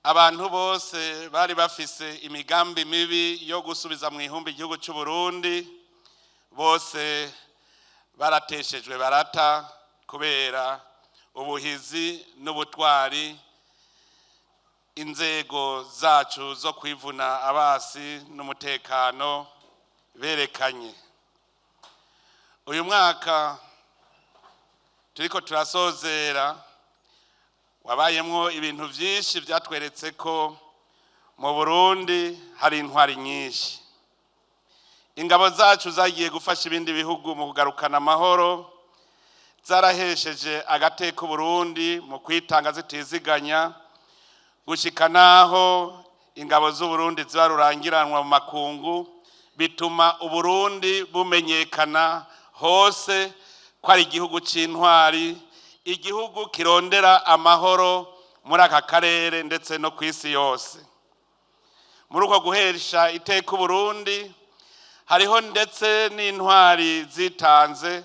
abantu bose bari bafise imigambi mibi yo gusubiza mu ihumbi igihugu cy'u Burundi, bose barateshejwe barata kubera ubuhizi n'ubutwari inzego zacu zo kwivuna abasi n'umutekano berekanye. Uyu mwaka turiko turasozera wabayemwo ibintu vyinshi vyatweretse ko mu Burundi hari intwari nyinshi. Ingabo zacu zagiye gufasha ibindi bihugu mu kugarukana amahoro, zarahesheje agateka Burundi mu kwitanga zitiziganya, gushika naho ingabo z'u Burundi zibarurangiranwa mu makungu, bituma Uburundi bumenyekana hose ko ari igihugu c'intwari, igihugu kirondera amahoro muri aka karere ndetse no kw'isi yose. Muri uko guhesha iteka Burundi hariho ndetse n'intwari zitanze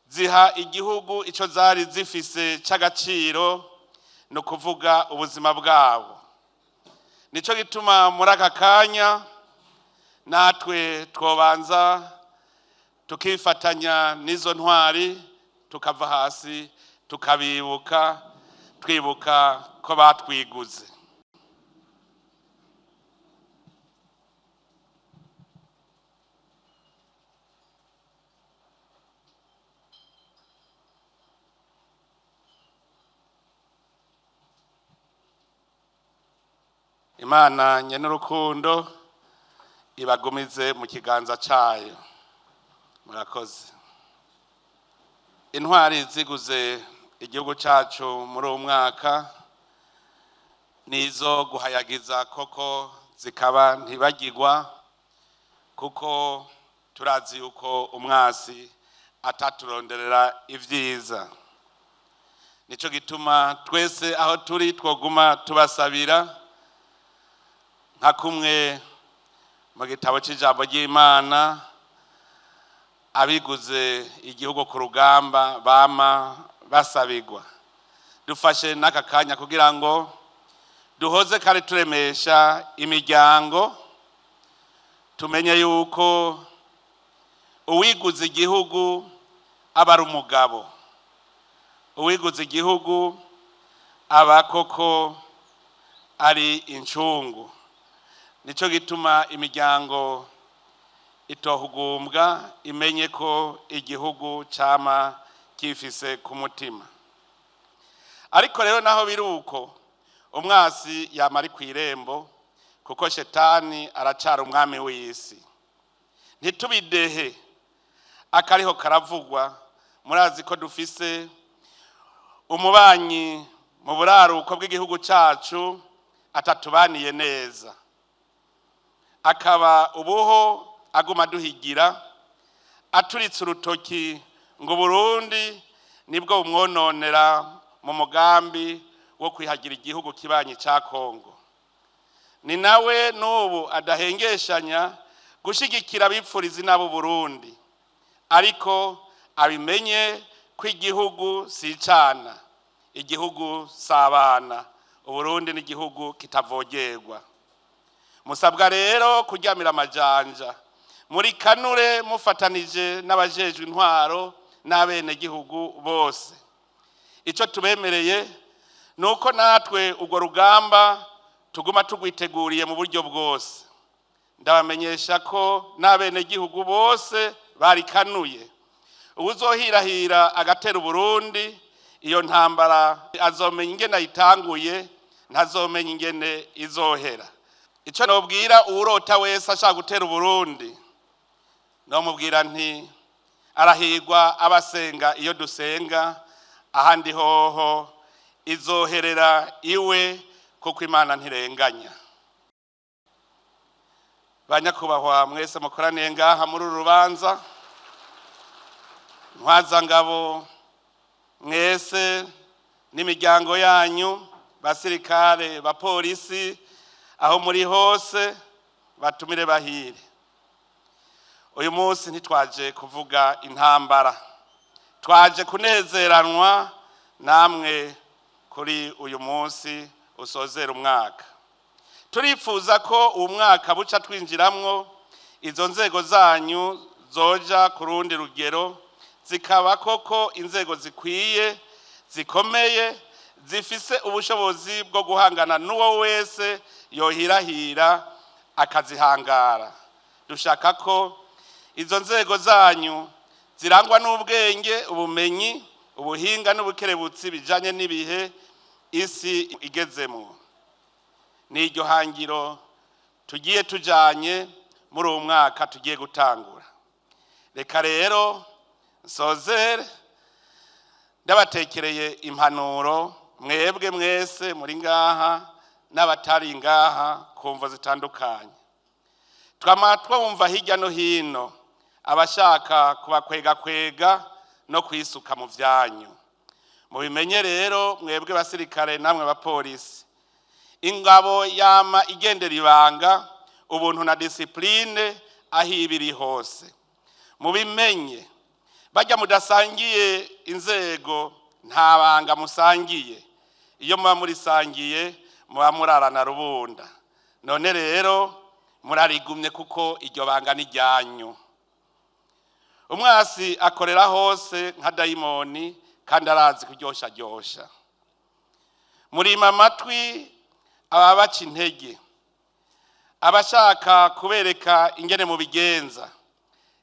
ziha igihugu ico zari zifise c'agaciro, no kuvuga ubuzima bwabo. Nico gituma muri aka kanya natwe twobanza tukifatanya n'izo ntwari, tukava hasi tukabibuka, twibuka ko batwiguze. Imana nyene urukundo ibagumize mu kiganza cayo. Murakoze. Intwari ziguze igihugu cacu muri uwo mwaka nizo guhayagiza koko zikaba ntibagirwa, kuko turazi yuko umwasi ataturonderera ivyiza. Nico gituma twese aho turi twoguma tubasabira, nka kumwe mu gitabo c'ijambo ry'Imana abiguze igihugu ku rugamba bama basabigwa. Dufashe n'aka kanya kugira ngo duhoze kare turemesha imiryango, tumenye yuko uwiguze igihugu aba ari umugabo, uwiguze igihugu aba koko ari incungu. Nico gituma imiryango itohugumbwa imenye ko igihugu cama kifise ku mutima. Ariko rero naho biruko, umwasi yama ari kw'irembo, kuko shetani aracara umwami w'isi. Ntitubidehe, akariho karavugwa. Murazi ko dufise umubanyi mu buraruko bw'igihugu cacu atatubaniye neza, akaba ubuho aguma duhigira, aturitse urutoki ngo Burundi nibwo bumwononera mu mugambi wo kwihagira igihugu kibanyi ca Kongo. Ni nawe n'ubu adahengeshanya gushigikira abipfurizi n'abo Burundi, ariko abimenye ko igihugu si icana, igihugu sabana. Uburundi n'igihugu kitavogerwa. Musabwa rero kuryamira amajanja, muri kanure mufatanije n'abajejwe intwaro n'abene gihugu bose. Ico tubemereye nuko natwe urwo rugamba tuguma tugwiteguriye mu buryo bwose. Ndabamenyesha ko n'abene gihugu bose barikanuye. Uwuzohirahira agatera Burundi, iyo ntambara azomenya ingene ayitanguye, ntazomenya ingene izohera. Ico nobwira uwurota wese ashaka gutera Burundi, nomubwira nti arahirwa abasenga iyo dusenga, ahandi hoho izoherera iwe, kuko Imana ntirenganya. Banyakubahwa mwese mukoraniye ngaha muri uru rubanza, ntwazangabo mwese n'imiryango yanyu, basirikare, bapolisi, aho muri hose batumire bahire. Uyu munsi ntitwaje kuvuga intambara, twaje kunezeranwa namwe kuri uyu munsi usozera umwaka. Turifuza ko uwo mwaka buca twinjiramwo izo nzego zanyu zoja ku rundi rugero, zikaba koko inzego zikwiye, zikomeye, zifise ubushobozi bwo guhangana n'uwo wese yohirahira akazihangara. Dushaka ko izo nzego zanyu zirangwa n'ubwenge, ubumenyi, ubuhinga n'ubukerebutsi bijanye n'ibihe isi igezemo. Ni iryo hangiro tugiye tujanye muri uwo mwaka tugiye gutangura. Reka rero nsozere ndabatekereye impanuro mwebwe mwese muri ngaha n'abatari ngaha ku mvo zitandukanye. Twama twumva hirya no hino abashaka kubakwega no kwisuka mu vyanyu. Mubimenye rero mwebwe basirikare namwe bapolisi, ingabo yama igendera ibanga, ubuntu na discipline ahibiri hose. Mubimenye bajya mudasangiye inzego nta banga musangiye, iyo muba murisangiye muba murarana rubunda. None rero murarigumye kuko iryo banga ni ryanyu. Umwasi akorera hose nka dayimoni kandi arazi kuryosha. Murima amatwi ababaca intege, abashaka kubereka ingene mu bigenza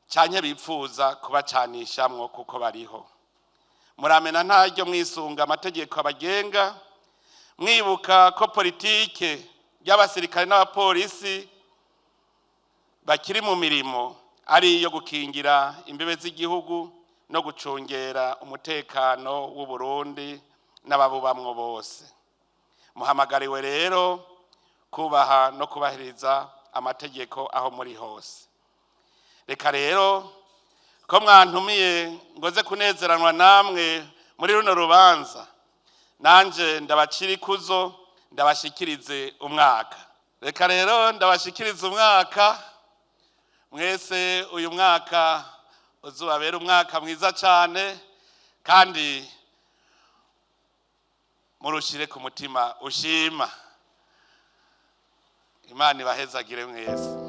canke bipfuza kubacanishamwo kuko bariho. Muramena ntaryo mwisunga amategeko abagenga, mwibuka ko politike y'abasirikare n'abapolisi bakiri mu mirimo ari iyo gukingira imbibe z'igihugu no gucungera umutekano w'uBurundi n'ababubamwo bose. Muhamagariwe rero kubaha no kubahiriza amategeko aho muri hose. Reka rero ko mwantumiye ngoze kunezeranwa namwe muri runo rubanza, nanje ndabacira ikuzo ndabashikirize umwaka. Reka rero ndabashikirize umwaka. Mwese uyu mwaka uzubabera umwaka mwiza cyane, kandi murushire ku mutima ushima. Imana ibahezagire mwese.